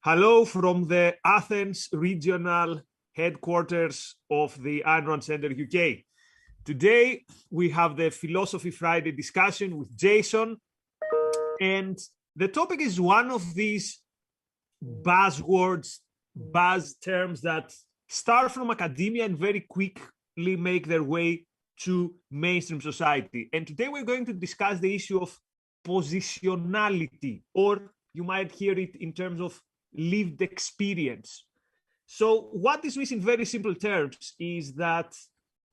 Hello from the Athens regional headquarters of the Ayn Rand Center UK. Today, we have the Philosophy Friday discussion with Jason, and the topic is one of these buzzwords, buzz terms that start from academia and very quickly make their way to mainstream society. And today we're going to discuss the issue of positionality, or you might hear it in terms of lived experience. So what this means in very simple terms is that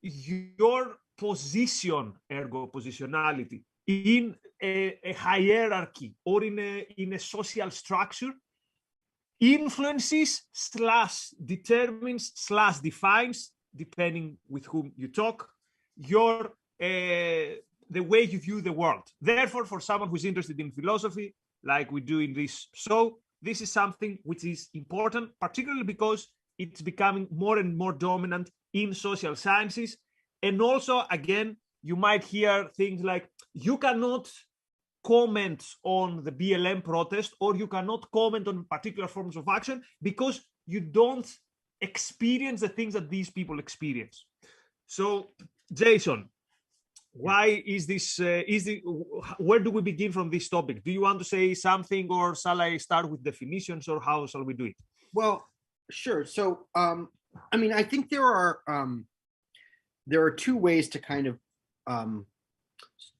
your position, ergo positionality, in a hierarchy or in a social structure influences / determines / defines, depending with whom you talk, your the way you view the world. Therefore, for someone who's interested in philosophy, like we do in this show, this is something which is important, particularly because it's becoming more and more dominant in social sciences. And also, again, you might hear things like, you cannot comment on the BLM protest, or you cannot comment on particular forms of action because you don't experience the things that these people experience. So, Jason, why is this, where do we begin from this topic? Do you want to say something, or shall I start with definitions, or how shall we do it? Well, sure. So, I mean, I think there are two ways to kind of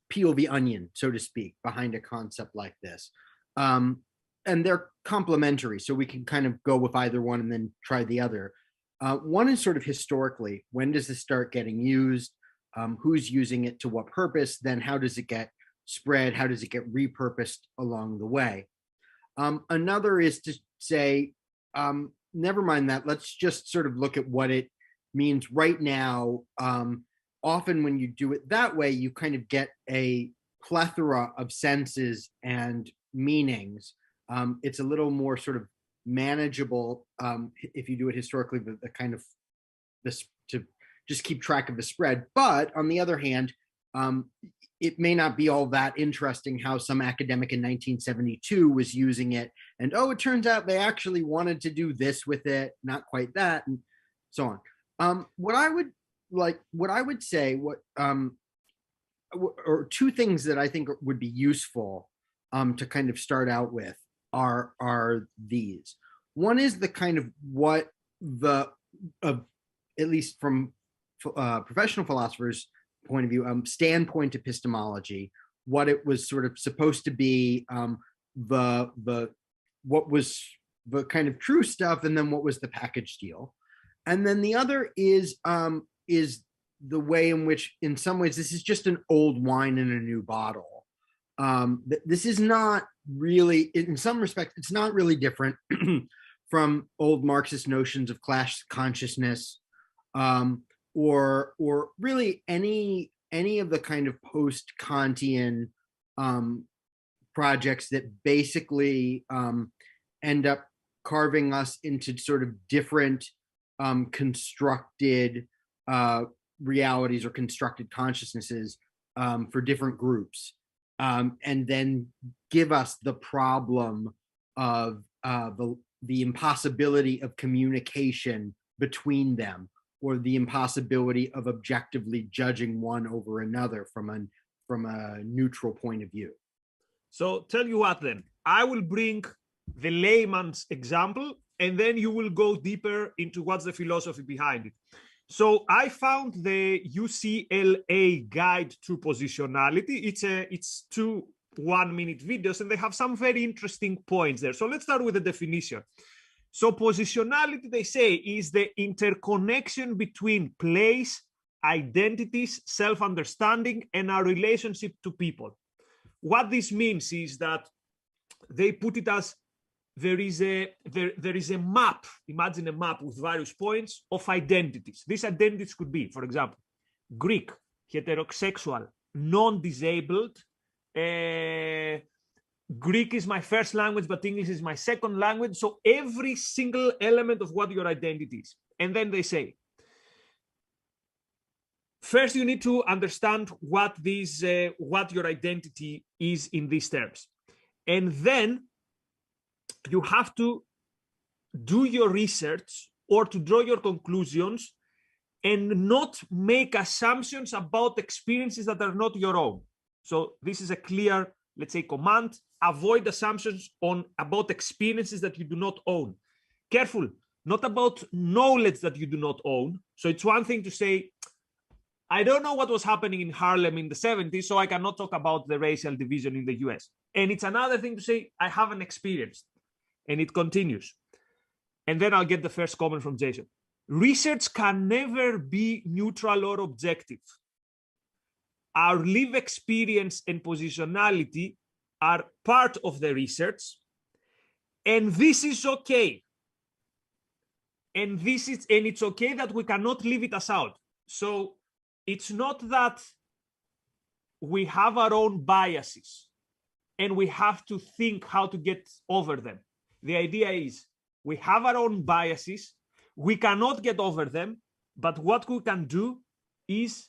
peel the onion, so to speak, behind a concept like this. And they're complementary, so we can kind of go with either one and then try the other. One is sort of historically, when does this start getting used? Who's using it to what purpose? Then how does it get spread? How does it get repurposed along the way? Another is to say, never mind that, let's just sort of look at what it means right now. Often when you do it that way, you kind of get a plethora of senses and meanings. It's a little more sort of manageable if you do it historically, the kind of this to just keep track of the spread. But on the other hand, it may not be all that interesting how some academic in 1972 was using it, and it turns out they actually wanted to do this with it, not quite that, and so on. What I would say, or two things that I think would be useful to kind of start out with are these. One is the kind of what at least from professional philosophers' point of view, standpoint epistemology, what it was sort of supposed to be, what was the kind of true stuff, and then what was the package deal. And then the other is the way in which, in some ways, this is just an old wine in a new bottle. This is not really, in some respects, it's not really different from old Marxist notions of class consciousness, or really any of the kind of post-Kantian projects that basically end up carving us into sort of different constructed realities or constructed consciousnesses for different groups, and then give us the problem of the impossibility of communication between them, or the impossibility of objectively judging one over another from a neutral point of view. So tell you what then, I will bring the layman's example, and then you will go deeper into what's the philosophy behind it. So I found the UCLA guide to positionality. It's 2 1-minute videos, and they have some very interesting points there. So let's start with the definition. So positionality, they say, is the interconnection between place, identities, self-understanding, and our relationship to people. What this means is that they put it as there is a map. Imagine a map with various points of identities. These identities could be, for example, Greek, heterosexual, non-disabled. Greek is my first language, but English is my second language. So every single element of what your identity is. And then they say, first you need to understand what your identity is in these terms. And then you have to do your research or to draw your conclusions and not make assumptions about experiences that are not your own. So this is a clear, let's say, command. Avoid assumptions about experiences that you do not own. Careful, not about knowledge that you do not own. So it's one thing to say, I don't know what was happening in Harlem in the 70s, so I cannot talk about the racial division in the US. And it's another thing to say, I haven't experienced. And it continues. And then I'll get the first comment from Jason. Research can never be neutral or objective. Our lived experience and positionality are part of the research, and this is okay. And it's okay that we cannot leave it aside. So it's not that we have our own biases and we have to think how to get over them. The idea is we have our own biases, we cannot get over them, but what we can do is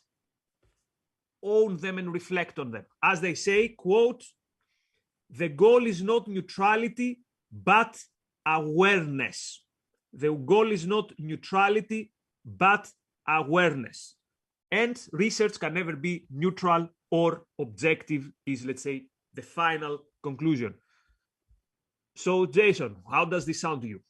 own them and reflect on them. As they say, quote, the goal is not neutrality, but awareness. The goal is not neutrality, but awareness. And research can never be neutral or objective is, let's say, the final conclusion. So, Jason, how does this sound to you?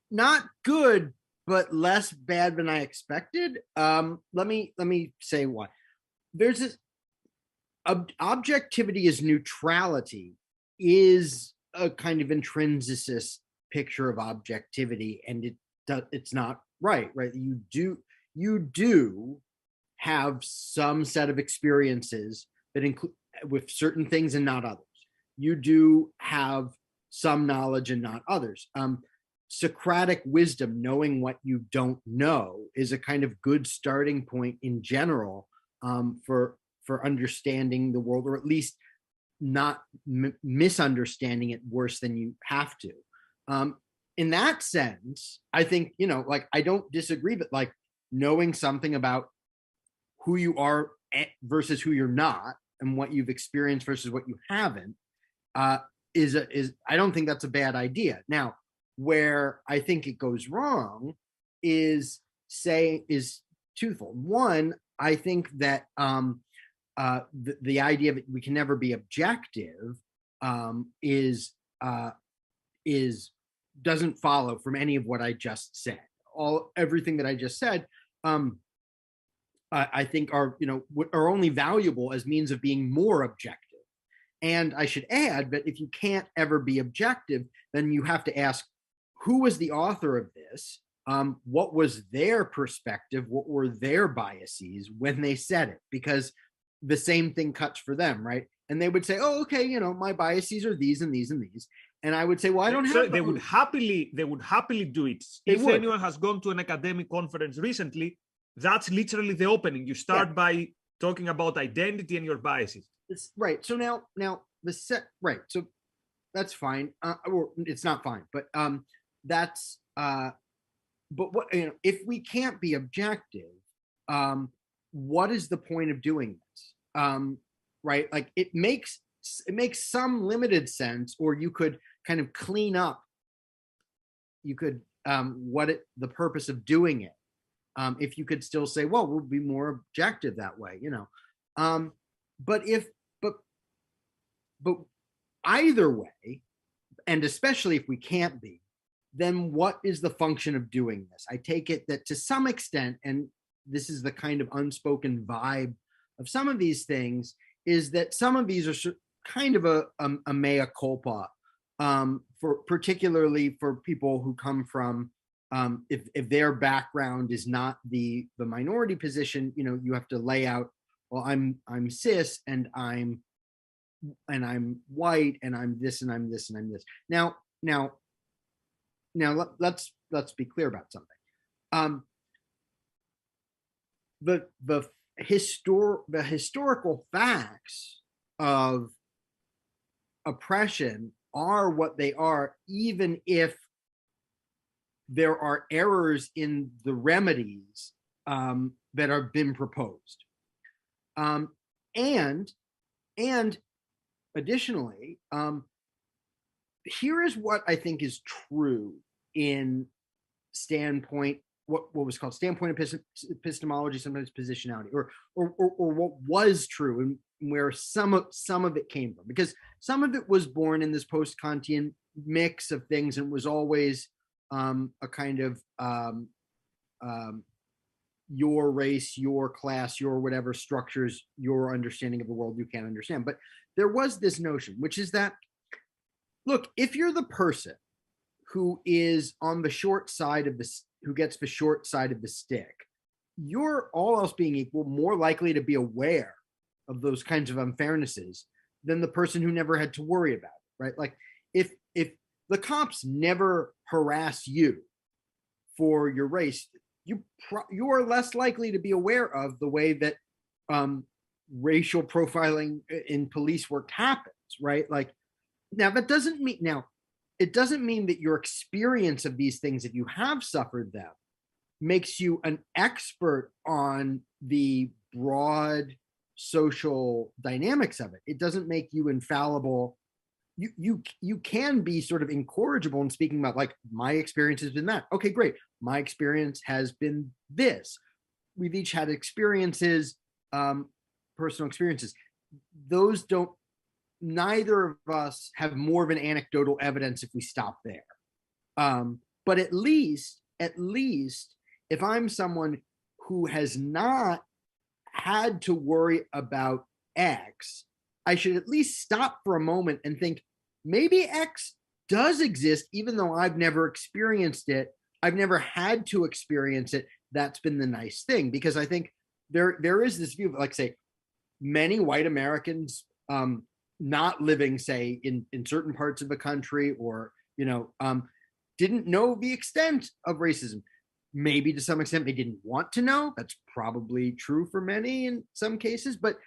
Not good, but less bad than I expected. Let me say why. There's this objectivity is neutrality is a kind of intrinsicist picture of objectivity, and it's not right. You do have some set of experiences that include with certain things and not others. You do have some knowledge and not others. Socratic wisdom, knowing what you don't know, is a kind of good starting point in general for understanding the world, or at least not misunderstanding it worse than you have to. In that sense, I think, I don't disagree, but like knowing something about who you are versus who you're not, and what you've experienced versus what you haven't, is I don't think that's a bad idea. Now, where I think it goes wrong is twofold. One, I think that the idea that we can never be objective doesn't follow from any of what I just said. Everything that I just said, I think are only valuable as means of being more objective. And I should add that if you can't ever be objective, then you have to ask, who was the author of this? What was their perspective? What were their biases when they said it? Because the same thing cuts for them, right? And they would say, oh, okay, my biases are these and these and these. And I would say, well, I don't have. They would happily do it. If anyone has gone to an academic conference recently, that's literally the opening. You start by talking about identity and your biases. Right. So now right. So that's fine. Or it's not fine, but that's. But what if we can't be objective? What is the point of doing this? Right? Like it makes some limited sense, or you could kind of clean up. You could the purpose of doing it. If you could still say, well, we'll be more objective that way, but either way, and especially if we can't be, then what is the function of doing this? I take it that to some extent, and this is the kind of unspoken vibe of some of these things, is that some of these are kind of a mea culpa, particularly for people who come from, if their background is not the minority position, you have to lay out, well, I'm cis and I'm white and I'm this and I'm this and I'm this. Now let's be clear about something. The historical facts of oppression are what they are, even if there are errors in the remedies that have been proposed. And additionally, here is what I think is true in standpoint, what was called standpoint epistemology, sometimes positionality, or what was true and where some of it came from, because some of it was born in this post-Kantian mix of things, and was always a kind of your race, your class, your whatever structures your understanding of the world you can't understand. But there was this notion, which is that, look, if you're the person who is on the short side of this, who gets the short side of the stick, you're, all else being equal, more likely to be aware of those kinds of unfairnesses than the person who never had to worry about it, right? Like if the cops never harass you for your race, you are less likely to be aware of the way that racial profiling in police work happens, right? Like, now that doesn't mean, it doesn't mean that your experience of these things, if you have suffered them, makes you an expert on the broad social dynamics of it. It doesn't make you infallible. You can be sort of incorrigible in speaking about, like, my experience has been that. Okay, great. My experience has been this. We've each had experiences, personal experiences. Those don't, neither of us have more of an anecdotal evidence if we stop there. But at least if I'm someone who has not had to worry about X, I should at least stop for a moment and think, maybe X does exist, even though I've never experienced it. I've never had to experience it. That's been the nice thing, because I think there is this view of, like, say, many white Americans not living, say, in certain parts of the country, or, didn't know the extent of racism. Maybe to some extent they didn't want to know. That's probably true for many in some cases, but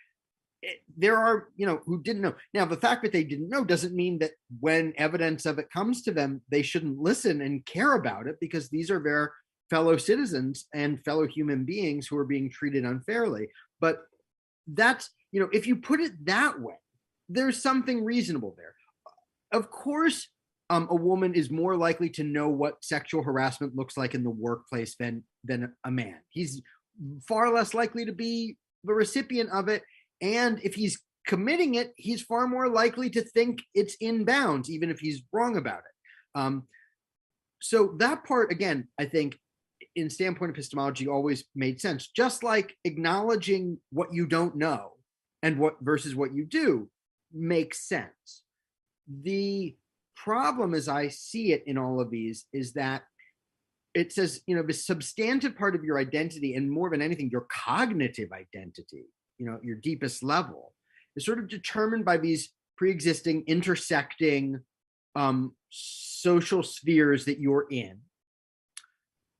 there are, who didn't know. Now, the fact that they didn't know doesn't mean that when evidence of it comes to them, they shouldn't listen and care about it, because these are their fellow citizens and fellow human beings who are being treated unfairly. But that's, if you put it that way, there's something reasonable there. Of course, a woman is more likely to know what sexual harassment looks like in the workplace than a man. He's far less likely to be the recipient of it. And if he's committing it, he's far more likely to think it's in bounds, even if he's wrong about it. So that part, again, I think in standpoint epistemology always made sense. Just like acknowledging what you don't know and what versus what you do makes sense. The problem, as I see it in all of these, is that it says, the substantive part of your identity, and more than anything, your cognitive identity, your deepest level, is sort of determined by these pre-existing, intersecting social spheres that you're in.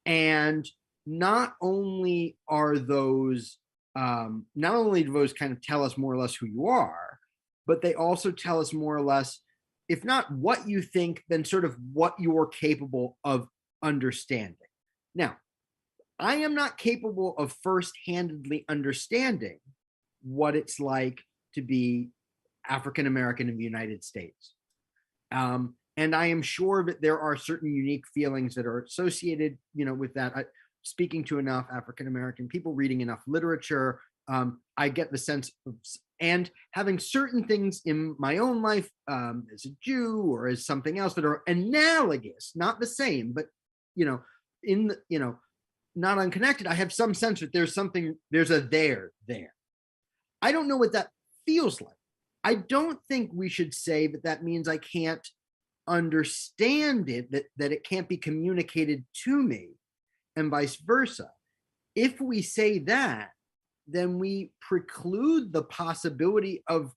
And not only do those kind of tell us more or less who you are, but they also tell us more or less, if not what you think, then sort of what you're capable of understanding. Now, I am not capable of first-handedly understanding what it's like to be African American in the United States. And I am sure that there are certain unique feelings that are associated, with that. Speaking to enough African American people, reading enough literature, I get the sense of, and having certain things in my own life as a Jew or as something else that are analogous, not the same, but not unconnected. I have some sense that there's a there. I don't know what that feels like. I don't think we should say that means I can't understand it, that it can't be communicated to me, and vice versa. If we say that, then we preclude the possibility of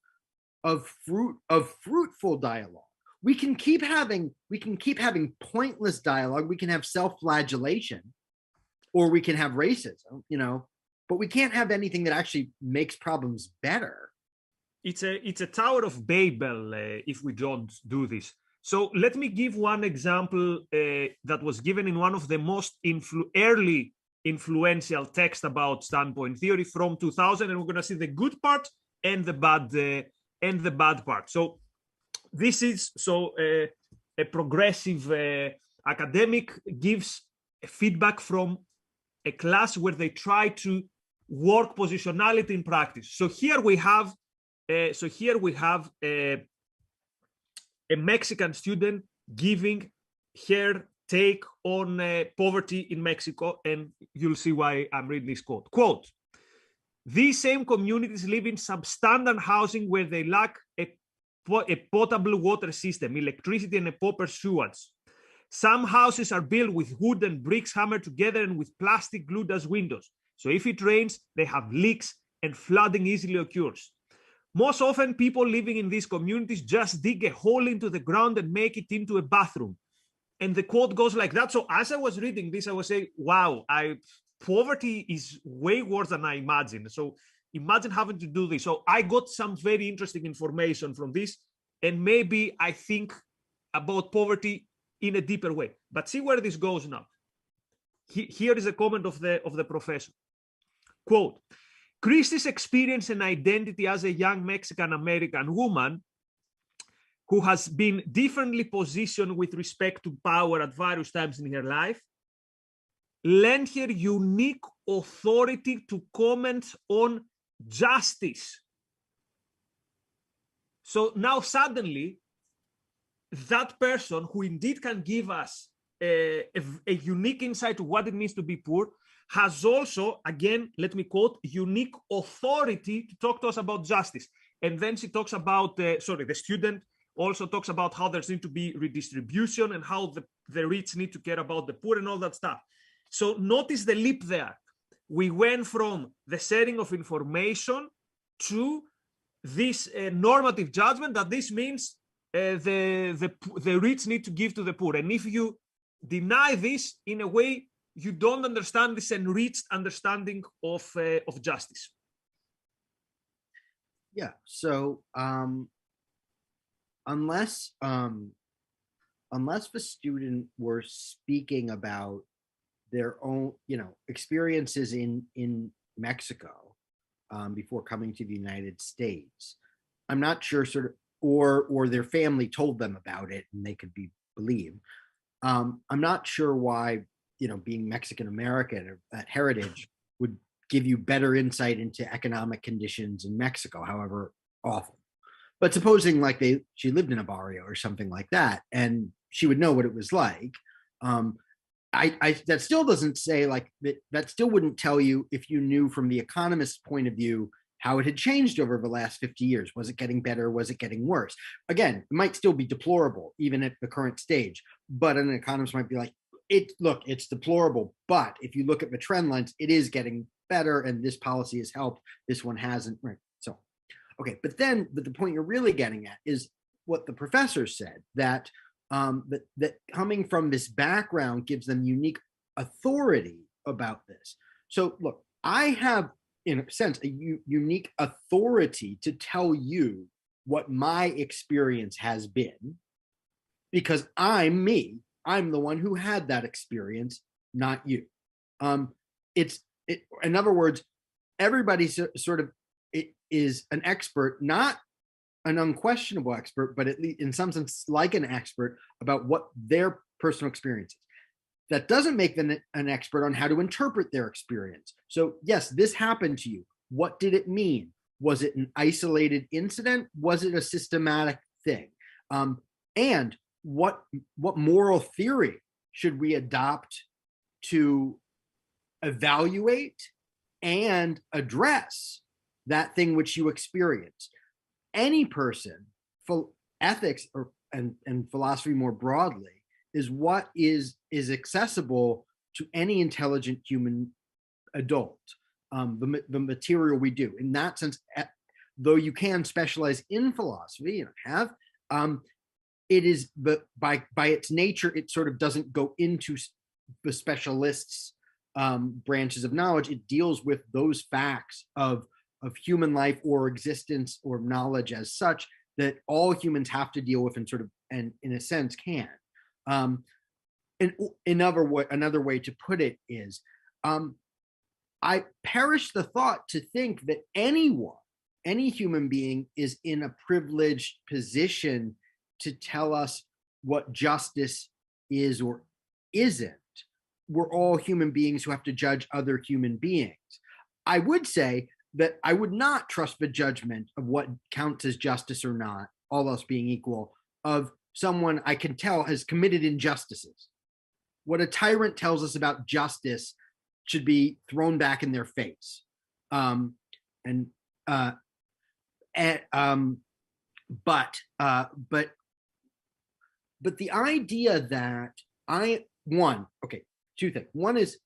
fruitful dialogue. We can keep having pointless dialogue. We can have self-flagellation, or we can have racism, but we can't have anything that actually makes problems better. It's a Tower of Babel if we don't do this. So let me give one example that was given in one of the most early influential texts about standpoint theory from 2000, and we're going to see the good part and the bad part. So this is a progressive academic gives feedback from a class where they try to work positionality in practice. So here we have a Mexican student giving her take on poverty in Mexico, and you'll see why I'm reading this quote. Quote, these same communities live in substandard housing where they lack a potable water system, electricity, and a proper sewage. Some houses are built with wood and bricks hammered together and with plastic glued as windows. So if it rains, they have leaks and flooding easily occurs. Most often, people living in these communities just dig a hole into the ground and make it into a bathroom. And the quote goes like that. So as I was reading this, I was saying, wow, poverty is way worse than I imagined. So imagine having to do this. So I got some very interesting information from this, and maybe I think about poverty in a deeper way. But see where this goes now. Here is a comment of the professor. Quote, Christie's experience and identity as a young Mexican-American woman who has been differently positioned with respect to power at various times in her life lent her unique authority to comment on justice. So now suddenly, that person who indeed can give us a unique insight to what it means to be poor has also, again, let me quote, unique authority to talk to us about justice. And then she talks about, the student also talks about how there's need to be redistribution and how the rich need to care about the poor and all that stuff. So notice the leap there. We went from the sharing of information to this normative judgment that this means the rich need to give to the poor. And if you deny this, in a way, you don't understand this enriched understanding of justice. Yeah. So unless the student were speaking about their own, experiences in Mexico before coming to the United States, I'm not sure or their family told them about it and they could be believed. I'm not sure why, being Mexican American or that heritage would give you better insight into economic conditions in Mexico, however awful. But supposing like she lived in a barrio or something like that, and she would know what it was like. That still doesn't say like that still wouldn't tell you if you knew from the economist's point of view how it had changed over the last 50 years. Was it getting better? Was it getting worse? Again, it might still be deplorable even at the current stage, but an economist might be like, it's deplorable, but if you look at the trend lines, it is getting better, and this policy has helped, this one hasn't, right? So, okay, but the point you're really getting at is what the professor said, that that coming from this background gives them unique authority about this. So look, I have, in a sense, a unique authority to tell you what my experience has been, because I'm me. I'm the one who had that experience, not you. In other words, everybody sort of is an expert, not an unquestionable expert, but at least in some sense like an expert about what their personal experience is. That doesn't make them an expert on how to interpret their experience. So yes, this happened to you. What did it mean? Was it an isolated incident? Was it a systematic thing? And what moral theory should we adopt to evaluate and address that thing which you experience? Any person, ethics and philosophy more broadly, is what is accessible to any intelligent human adult. The material we do. In that sense, though you can specialize in philosophy and have, it is, but by its nature, it sort of doesn't go into the specialists' branches of knowledge. It deals with those facts of human life or existence or knowledge as such that all humans have to deal with and in a sense can. And another way to put it is, I perish the thought to think that any human being is in a privileged position to tell us what justice is or isn't. We're all human beings who have to judge other human beings. I would say that I would not trust the judgment of what counts as justice or not, all else being equal, of someone I can tell has committed injustices. What a tyrant tells us about justice should be thrown back in their face. But the idea that two things. One is,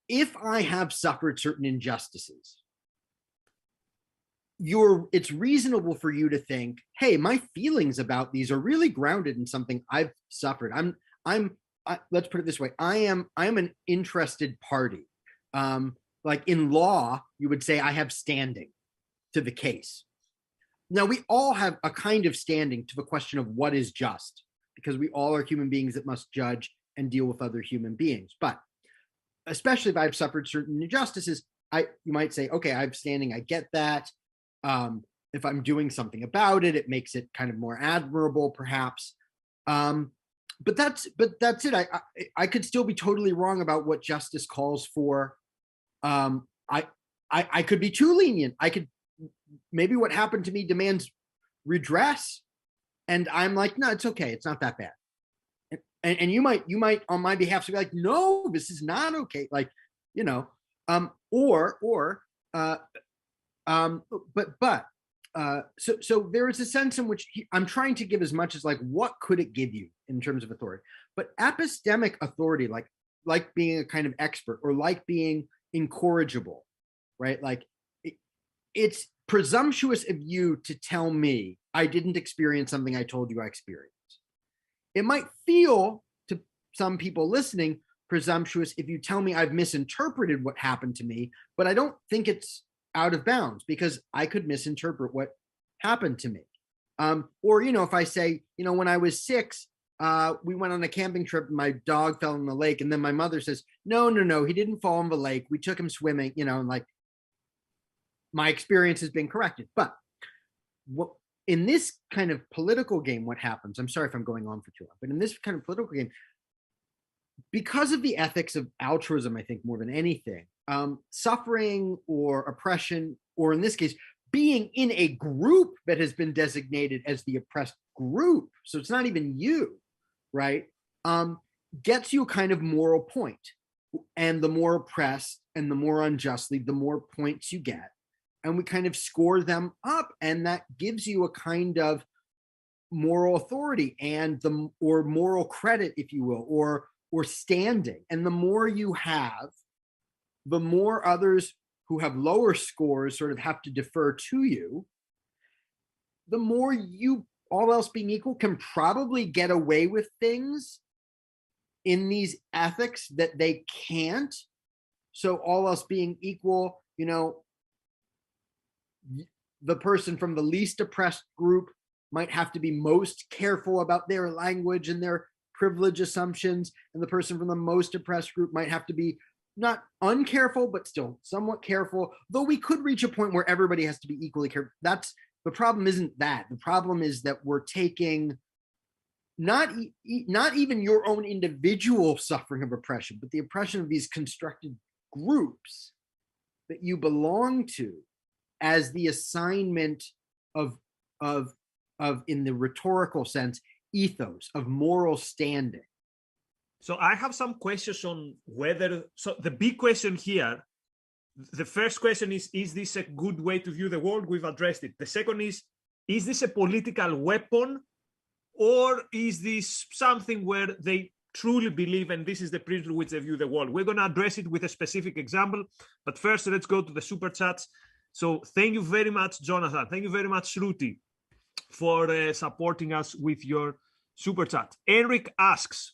if I have suffered certain injustices, it's reasonable for you to think, hey, my feelings about these are really grounded in something I've suffered. Let's put it this way. I am an interested party. Like in law, you would say I have standing to the case. Now, we all have a kind of standing to the question of what is just, because we all are human beings that must judge and deal with other human beings. But especially if I've suffered certain injustices, you might say, okay, I have standing, I get that. If I'm doing something about it, it makes it kind of more admirable, perhaps. But that's it. I could still be totally wrong about what justice calls for. I could be too lenient. Maybe what happened to me demands redress, and I'm like, no, it's okay. It's not that bad. And you might on my behalf be like, no, this is not okay. Like, so there is a sense in which I'm trying to give as much as like, what could it give you in terms of authority? But epistemic authority, like being a kind of expert or like being incorrigible, right? Like it's presumptuous of you to tell me I didn't experience something I told you I experienced. It might feel to some people listening presumptuous if you tell me I've misinterpreted what happened to me, but I don't think it's out of bounds because I could misinterpret what happened to me. Or, if I say, when I was 6, we went on a camping trip and my dog fell in the lake. And then my mother says, no, he didn't fall in the lake. We took him swimming, and like my experience has been corrected. But in this kind of political game, what happens, I'm sorry if I'm going on for too long, but in this kind of political game, because of the ethics of altruism, I think more than anything, suffering or oppression, or in this case, being in a group that has been designated as the oppressed group, so it's not even you, right, gets you a kind of moral point. And the more oppressed and the more unjustly, the more points you get. And we kind of score them up, and that gives you a kind of moral authority or moral credit, if you will, or standing. And the more you have, the more others who have lower scores sort of have to defer to you, the more you, all else being equal, can probably get away with things in these ethics that they can't. So all else being equal, the person from the least oppressed group might have to be most careful about their language and their privilege assumptions, and the person from the most oppressed group might have to be not uncareful, but still somewhat careful, though we could reach a point where everybody has to be equally careful. The problem isn't that. The problem is that we're taking not even your own individual suffering of oppression, but the oppression of these constructed groups that you belong to as the assignment of in the rhetorical sense, ethos, of moral standing. So I have some questions on so the big question here, the first question is this a good way to view the world? We've addressed it. The second is this a political weapon, or is this something where they truly believe, and this is the principle which they view the world? We're going to address it with a specific example, but first let's go to the super chats. So thank you very much, Jonathan. Thank you very much, Shruti, for supporting us with your super chat. Eric asks,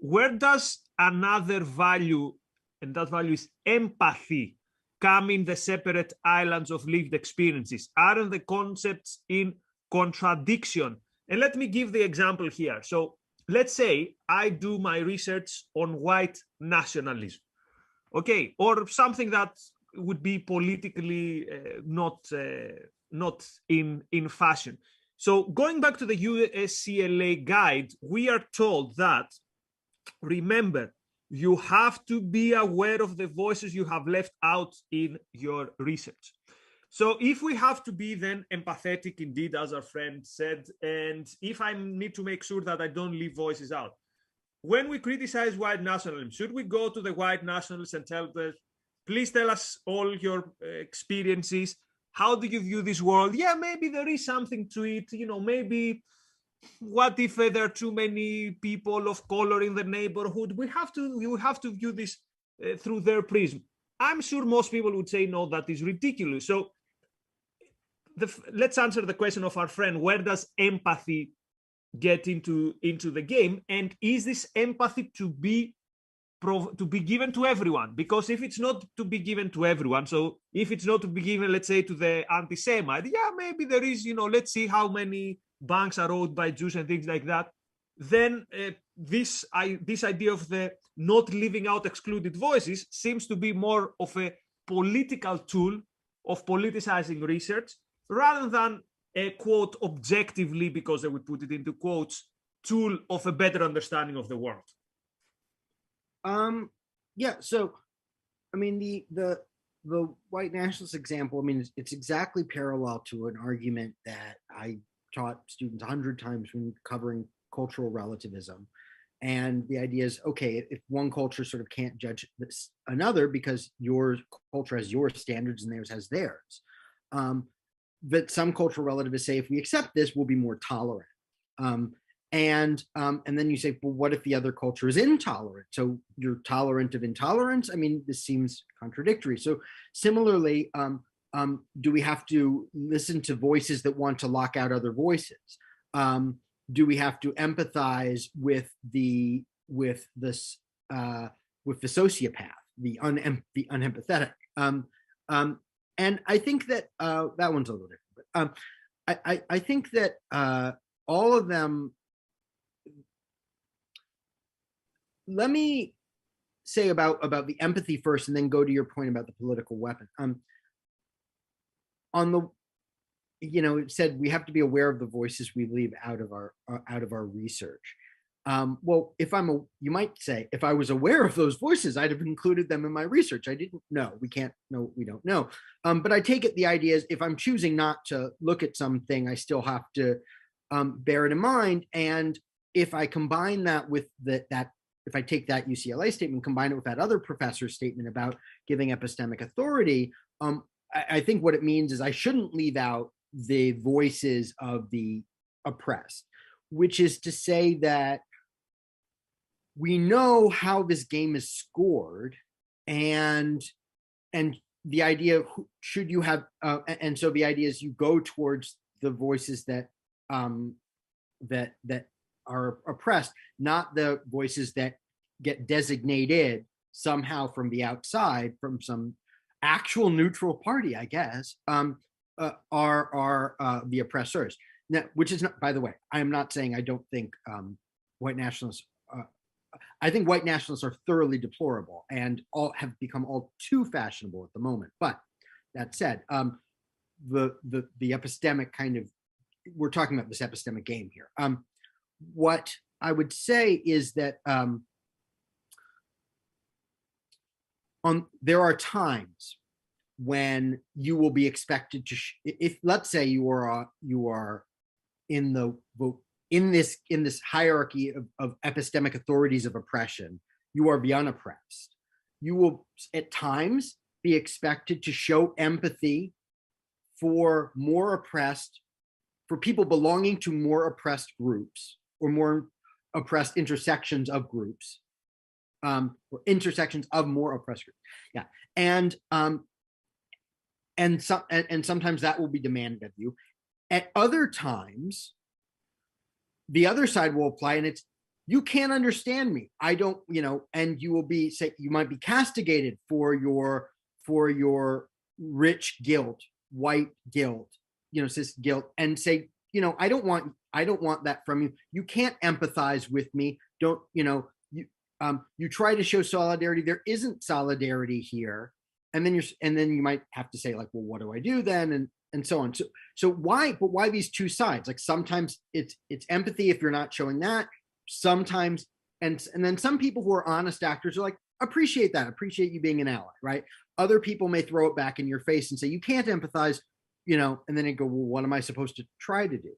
where does another value, and that value is empathy, come in the separate islands of lived experiences? Aren't the concepts in contradiction? And let me give the example here. So let's say I do my research on white nationalism, okay, or something that would be politically not in fashion. So going back to the USCLA guide, we are told that, remember, you have to be aware of the voices you have left out in your research. So if we have to be then empathetic indeed, as our friend said, and if I need to make sure that I don't leave voices out, when we criticize white nationalism, should we go to the white nationalists and tell them, please tell us all your experiences? How do you view this world? Yeah, maybe there is something to it. You know, maybe what if there are too many people of color in the neighborhood? We have to view this through their prism. I'm sure most people would say, no, that is ridiculous. So let's answer the question of our friend, where does empathy get into the game, and is this empathy to be given to everyone? Because if it's not to be given to everyone, so if it's not to be given, let's say, to the anti-Semite, yeah, maybe there is, let's see how many banks are owed by Jews and things like that, then this idea of the not leaving out excluded voices seems to be more of a political tool of politicizing research rather than a, quote, objectively, because they would put it into quotes, tool of a better understanding of the world. Yeah, so I mean the white nationalist example, I mean, it's exactly parallel to an argument that I taught students 100 times when covering cultural relativism. And the idea is, okay, if one culture sort of can't judge another because your culture has your standards and theirs has theirs, that some cultural relativists say, if we accept this, we'll be more tolerant. And then you say, well, what if the other culture is intolerant? So you're tolerant of intolerance? I mean, this seems contradictory. So similarly, do we have to listen to voices that want to lock out other voices? Do we have to empathize with the sociopath, the unempathetic? And I think that that one's a little different. But I think that all of them. Let me say about the empathy first, and then go to your point about the political weapon. On the, it said we have to be aware of the voices we leave out of our research. Well, you might say, if I was aware of those voices, I'd have included them in my research. I didn't know. We can't know. We don't know. But I take it the idea is, if I'm choosing not to look at something, I still have to bear it in mind. And if I combine that with if I take that UCLA statement, combine it with that other professor's statement about giving epistemic authority, I think what it means is I shouldn't leave out the voices of the oppressed, which is to say that we know how this game is scored, and the idea, should you have, and so the idea is you go towards the voices that are oppressed, not the voices that get designated somehow from the outside, from some actual neutral party, I guess, are the oppressors. Now, which is not, by the way, I am not saying I don't think white nationalists. I think white nationalists are thoroughly deplorable and all have become all too fashionable at the moment. But that said, the epistemic kind of, we're talking about this epistemic game here. What I would say is that there are times when you will be expected to, if let's say you are in this hierarchy of epistemic authorities of oppression, you are the unoppressed. You will at times be expected to show empathy for more oppressed, for people belonging to more oppressed groups, or more oppressed intersections of groups, or intersections of more oppressed groups. Yeah, and sometimes that will be demanded of you. At other times, the other side will apply, and it's, you can't understand me. I don't, and you will be, say, you might be castigated for your rich guilt, white guilt, cis guilt, and say, I don't want that from you. You can't empathize with me. Don't, you try to show solidarity. There isn't solidarity here. and then you might have to say like, well, what do I do then? And so on. So why these two sides? Like sometimes it's empathy if you're not showing that. Sometimes, and then some people who are honest actors are like, appreciate you being an ally, right? Other people may throw it back in your face and say, you can't empathize, and then they go, well, what am I supposed to try to do?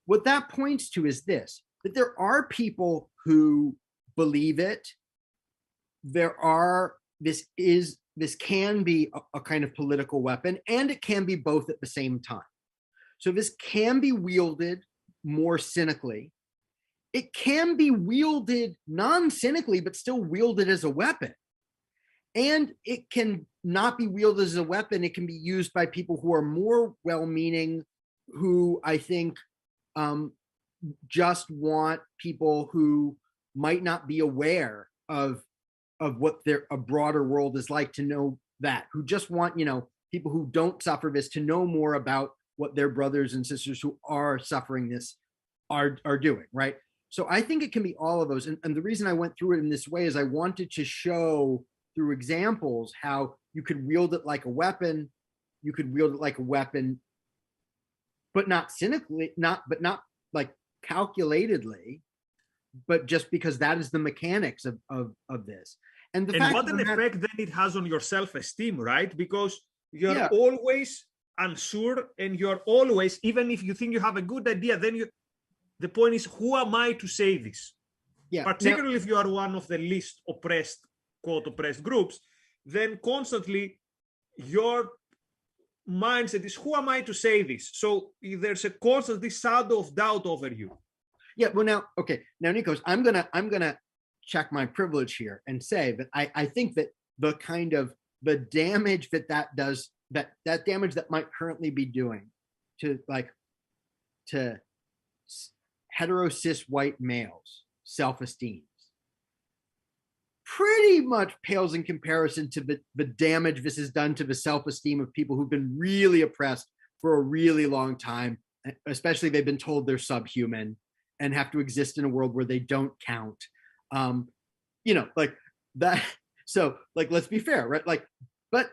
What that points to is this, that there are people who believe it. This can be a kind of political weapon, and it can be both at the same time. So this can be wielded more cynically. It can be wielded non-cynically, but still wielded as a weapon. And it can not be wielded as a weapon. It can be used by people who are more well-meaning, who I think just want people who might not be aware of what a broader world is like to know that, who just want, people who don't suffer this to know more about what their brothers and sisters who are suffering this are doing, right? So I think it can be all of those. And the reason I went through it in this way is I wanted to show through examples how you could wield it like a weapon, but not cynically, not like calculatedly, but just because that is the mechanics of this. And what an effect then it has on your self-esteem, right? Because you're always unsure, and you're always, even if you think you have a good idea, then the point is, who am I to say this? Yeah. Particularly if you are one of the least oppressed, quote, oppressed groups, then constantly your mindset is, who am I to say this? So there's a constant shadow of doubt over you. Yeah, well now Nikos, I'm gonna check my privilege here and say that I think that the damage that does, that damage that might currently be doing to hetero cis white males self-esteem pretty much pales in comparison to the damage this has done to the self-esteem of people who've been really oppressed for a really long time, especially they've been told they're subhuman and have to exist in a world where they don't count. Like that. So like, let's be fair, right? Like, but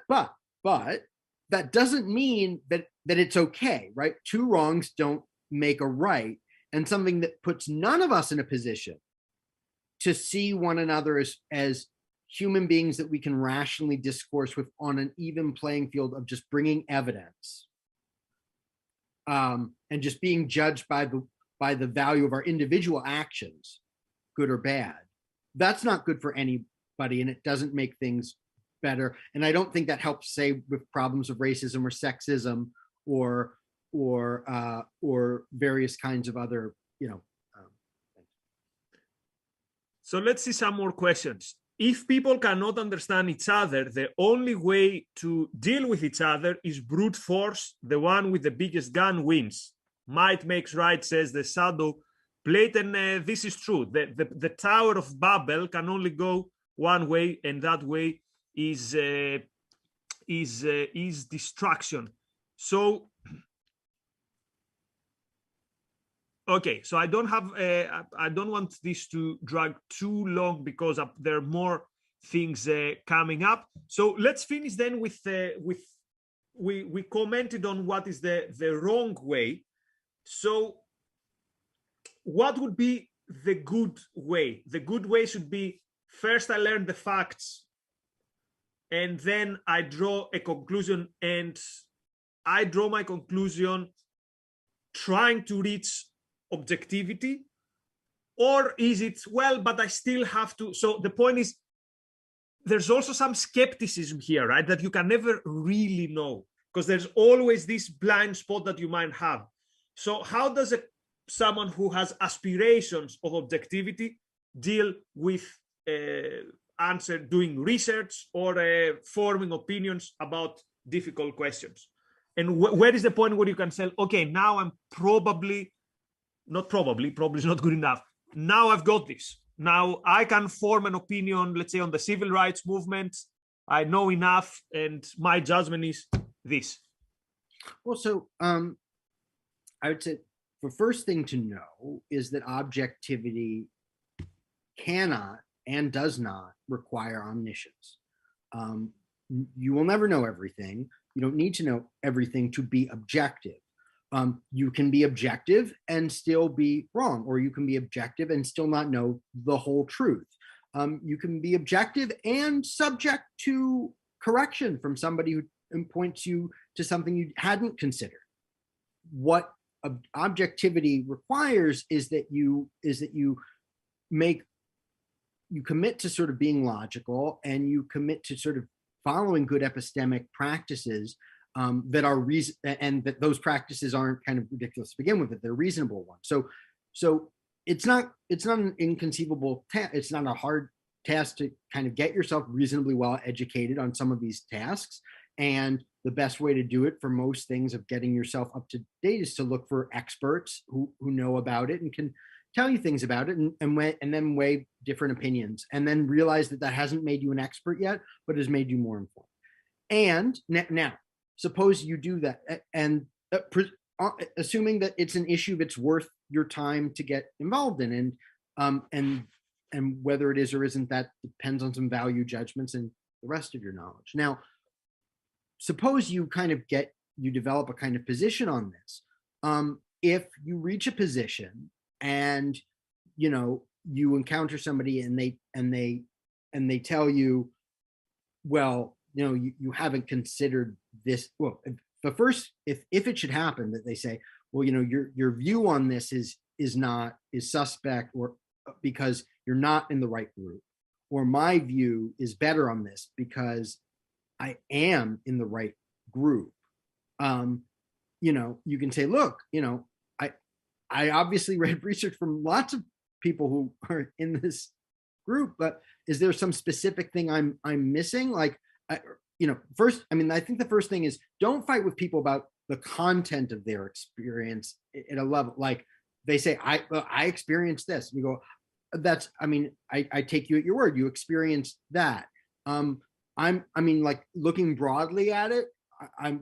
that doesn't mean that it's okay, right? Two wrongs don't make a right, and something that puts none of us in a position to see one another as human beings that we can rationally discourse with on an even playing field of just bringing evidence, and just being judged by the value of our individual actions, good or bad. That's not good for anybody, and it doesn't make things better. And I don't think that helps, say, with problems of racism or sexism or various kinds of other, things. So let's see some more questions. If people cannot understand each other, the only way to deal with each other is brute force. The one with the biggest gun wins. Might makes right, says the shadow plate, and this is true. The Tower of Babel can only go one way, and that way is destruction. So, okay, so I don't want this to drag too long because there are more things coming up. So let's finish then with we commented on what is the wrong way. So what would be the good way? The good way should be, first I learn the facts, and then I draw a conclusion, and I draw my conclusion trying to reach objectivity. Or is it, well, but I still have to? So the point is, there's also some skepticism here, right? That you can never really know, because there's always this blind spot that you might have. So how does someone who has aspirations of objectivity deal with doing research or forming opinions about difficult questions? And where is the point where you can say, okay, now I'm probably is not good enough. Now I've got this. Now I can form an opinion, let's say, on the civil rights movement. I know enough, and my judgment is this. Well, so I would say the first thing to know is that objectivity cannot and does not require omniscience. you will never know everything. You don't need to know everything to be objective. You can be objective and still be wrong, or you can be objective and still not know the whole truth. You can be objective and subject to correction from somebody who points you to something you hadn't considered. What objectivity requires is that you commit to sort of being logical, and you commit to sort of following good epistemic practices that are reason, and that those practices aren't kind of ridiculous to begin with, that they're reasonable ones. So it's not an inconceivable it's not a hard task to kind of get yourself reasonably well educated on some of these tasks. And the best way to do it for most things of getting yourself up to date is to look for experts who know about it and can tell you things about it, and then weigh different opinions, and then realize that hasn't made you an expert yet, but has made you more informed. And now, suppose you do that, and assuming that it's an issue that's worth your time to get involved in, and whether it is or isn't, that depends on some value judgments and the rest of your knowledge. Now, suppose you develop a kind of position on this. If you reach a position and you encounter somebody and they tell you, well, you haven't considered this. Well, if it should happen that they say, well, your view on this is suspect, or because you're not in the right group, or my view is better on this because I am in the right group. You can say, look, I obviously read research from lots of people who are in this group, but is there some specific thing I'm missing? Like, first, I think the first thing is, don't fight with people about the content of their experience at a level. Like, they say, I experienced this. You go, I take you at your word. You experienced that. Like, looking broadly at it,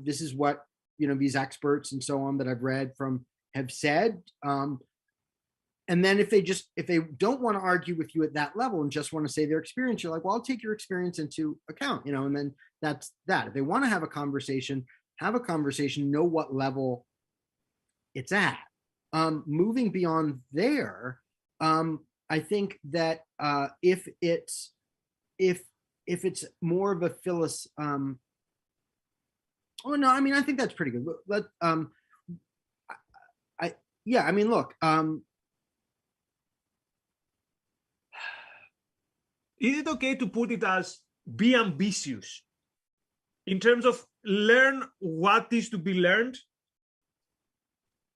this is what, these experts and so on that I've read from have said. And then if they don't want to argue with you at that level and just want to say their experience, you're like, well, I'll take your experience into account, and then that's that. If they want to have a conversation, know what level it's at. Moving beyond there, I think that if it's more of a I think that's pretty good. Look, is it okay to put it as be ambitious in terms of learn what is to be learned,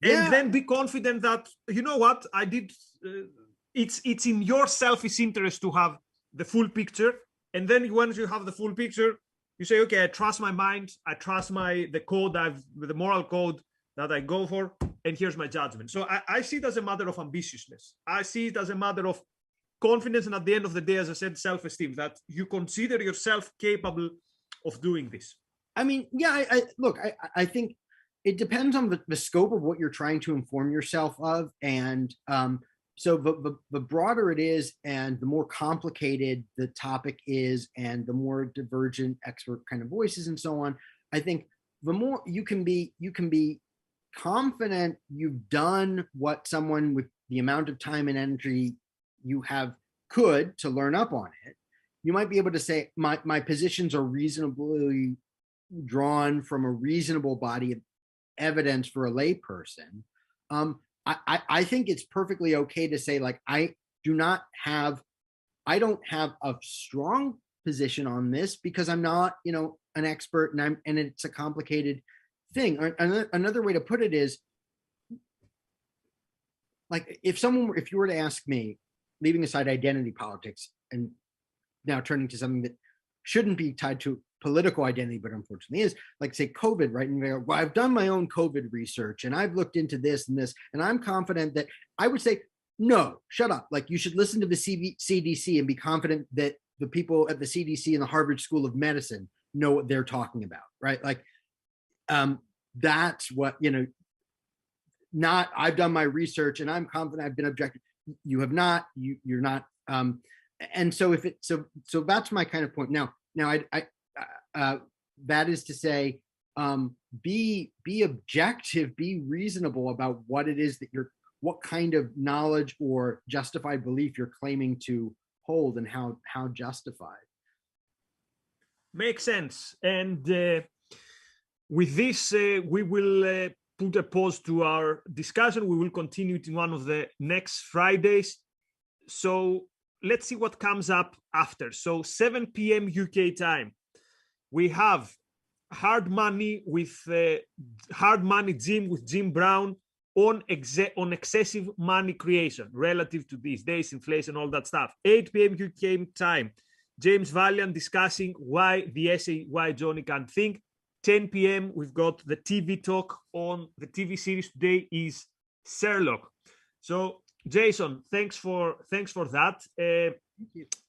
and then be confident that, what I did, it's in your selfish interest to have the full picture. And then once you have the full picture, you say, okay, I trust my mind, I trust the moral code that I go for, and here's my judgment. So I see it as a matter of ambitiousness. I see it as a matter of confidence, and at the end of the day, as I said, self-esteem, that you consider yourself capable of doing this. I think it depends on the scope of what you're trying to inform yourself of. And so the broader it is, and the more complicated the topic is, and the more divergent expert kind of voices and so on, I think the more you can be confident you've done what someone with the amount of time and energy you could to learn up on it. You might be able to say, my positions are reasonably drawn from a reasonable body of evidence for a layperson. I think it's perfectly okay to say, like, I don't have a strong position on this because I'm not, an expert, and it's a complicated thing. Another way to put it is, like, if you were to ask me, leaving aside identity politics and now turning to something that shouldn't be tied to political identity, but unfortunately is, like, say, COVID, right? And go, well, I've done my own COVID research and I've looked into this and this, and I'm confident that, I would say, no, shut up. Like, you should listen to the CDC and be confident that the people at the CDC and the Harvard School of Medicine know what they're talking about, right? Like, that's what, not I've done my research and I'm confident I've been objective. You have not, you're not. And so so that's my kind of point. Now that is to say, be objective, be reasonable about what it is that what kind of knowledge or justified belief you're claiming to hold and how justified. Makes sense. And with this, we will put a pause to our discussion. We will continue it in one of the next Fridays. So let's see what comes up after. So 7 p.m. UK time, we have Hard Money Jim with Jim Brown on excessive money creation relative to these days, inflation, all that stuff. 8 p.m. UK time, James Valiant discussing why the essay Why Johnny Can't Think. 10 p.m. we've got the TV talk on the TV series today is Sherlock. So Jason, thanks for that.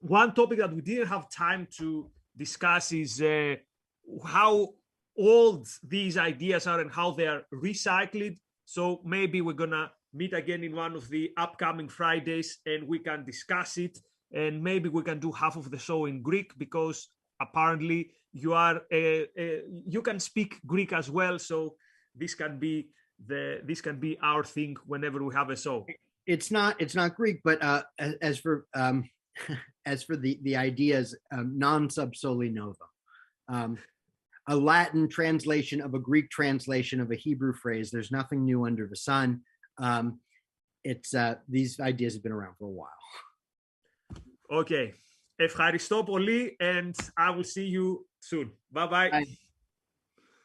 One topic that we didn't have time to discuss is how old these ideas are and how they are recycled. So maybe we're gonna meet again in one of the upcoming Fridays and we can discuss it. And maybe we can do half of the show in Greek because apparently you are you can speak Greek as well. So this can be our thing whenever we have a show. It's not Greek, but as for the ideas, non sub soli novo. A Latin translation of a Greek translation of a Hebrew phrase. There's nothing new under the sun. These ideas have been around for a while. Okay. Ευχαριστώ πολύ and I will see you soon. Bye-bye. Bye.